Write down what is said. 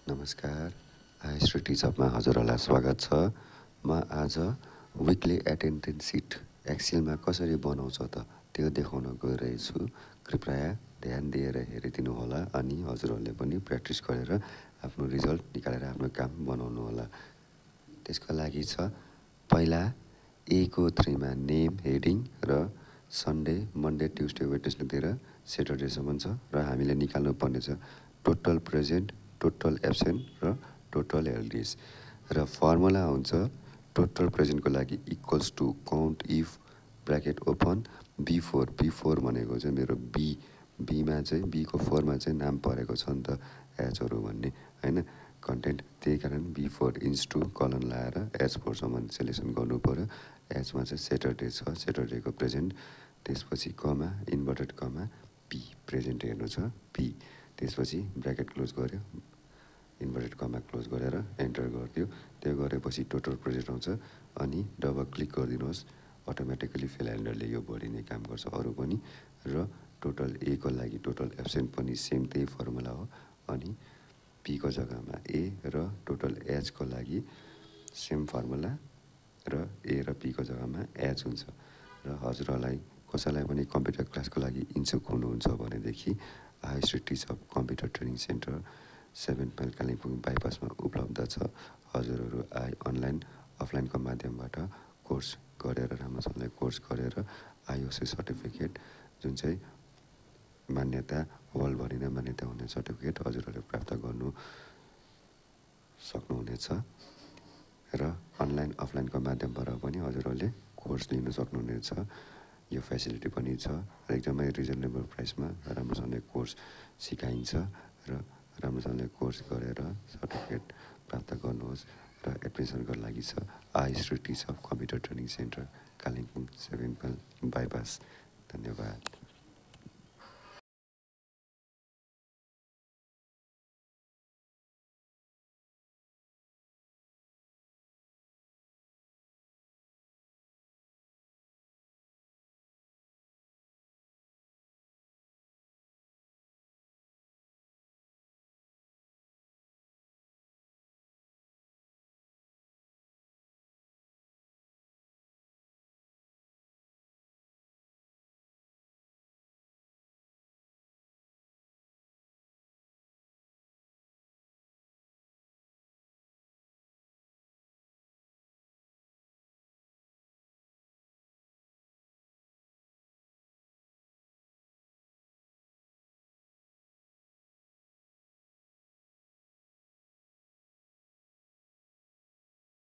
नमस्कार, आइएसटी टिचअपमा हजुरहरूलाई स्वागत छ। म आज विकली एटेन्डेन्स सिट एक्सेलमा कसरी बनाउँछ त त्यो देखाउन गइरहेछु। कृपया ध्यान दिएर हेरिदिनु होला अनि हजुरहरूले पनि प्र्याक्टिस गरेर आफ्नो रिजल्ट निकालेर आफ्नो काम बनाउनु होला। त्यसको लागि छ पहिला A को 3 मा नेम हेडिङ र सन्डे मन्डे ट्युसडे वेडनेसडे दिएर स्याटरडेसम्म छ र हामीले निकाल्नु पर्ने छ टोटल प्रेजेन्ट, टोटल एब्सेन्ट र टोटल एलडिएस र फर्मुला हुन्छ टोटल प्रेजेन्टको लागि equals to count if bracket open B4 भनेको चाहिँ मेरो बीमा चाहिँ बीको 4मा चाहिँ नाम परेको छ नि त एचहरू भन्ने हैन कन्टेन्ट, त्यही कारण B4 इन्स टु कलन लाएर H4सम्म सेलेक्सन गर्नु पर्यो। एचमा चाहिँ स्याटरडे छ, स्याटरडेको प्रेजेन्ट, त्यसपछि कमा इन्भर्टेड कमा पी प्रेजेन्ट हेर्नु छ पी, त्यसपछि ब्र्याकेट क्लोज गर्यो, इन्भर्टेड कमा क्लोज गरेर एन्टर गरिदियो। त्यो गरेपछि टोटल प्रेजेन्ट आउँछ अनि डबल क्लिक गरिदिनुहोस्, अटोमेटिकली फिल्यान्डरले यो भरिने काम गर्छ अरू पनि। र टोटल ए को लागि टोटल एब्सेन्ट पनि सेम त्यही फर्मुला हो अनि पी को जग्गामा ए र टोटल एच को लागि सेम फर्मुला र ए र पी को जग्गामा एच हुन्छ। र हजुरहरूलाई कसैलाई पनि कम्प्युटर क्लासको लागि इच्छुक हुनुहुन्छ भनेदेखि IST teach up computer training centre 7 mile Kalimpong बाइपासमा उपलब्ध छ। हजुरहरू अनलाइन अफलाइनको माध्यमबाट कोर्स गरेर राम्रोसँगले कोर्स गरेर आइओसी सर्टिफिकेट जुन चाहिँ मान्यता वर्ल्डभरि नै मान्यता हुने सर्टिफिकेट हजुरहरूले प्राप्त गर्नु सक्नुहुनेछ र अनलाइन अफलाइनको माध्यमबाट पनि हजुरहरूले कोर्स लिन सक्नुहुनेछ। यो फेसिलिटी पनि छ र एकदमै रिजनेबल प्राइसमा राम्रोसँगले कोर्स सिकाइन्छ र राम्रोसँगले कोर्स गरेर सर्टिफिकेट प्राप्त गर्नुहोस्। र एडमिसनको लागि छ IST teach up computer training centre Kalimpong 7 mile bypass. धन्यवाद।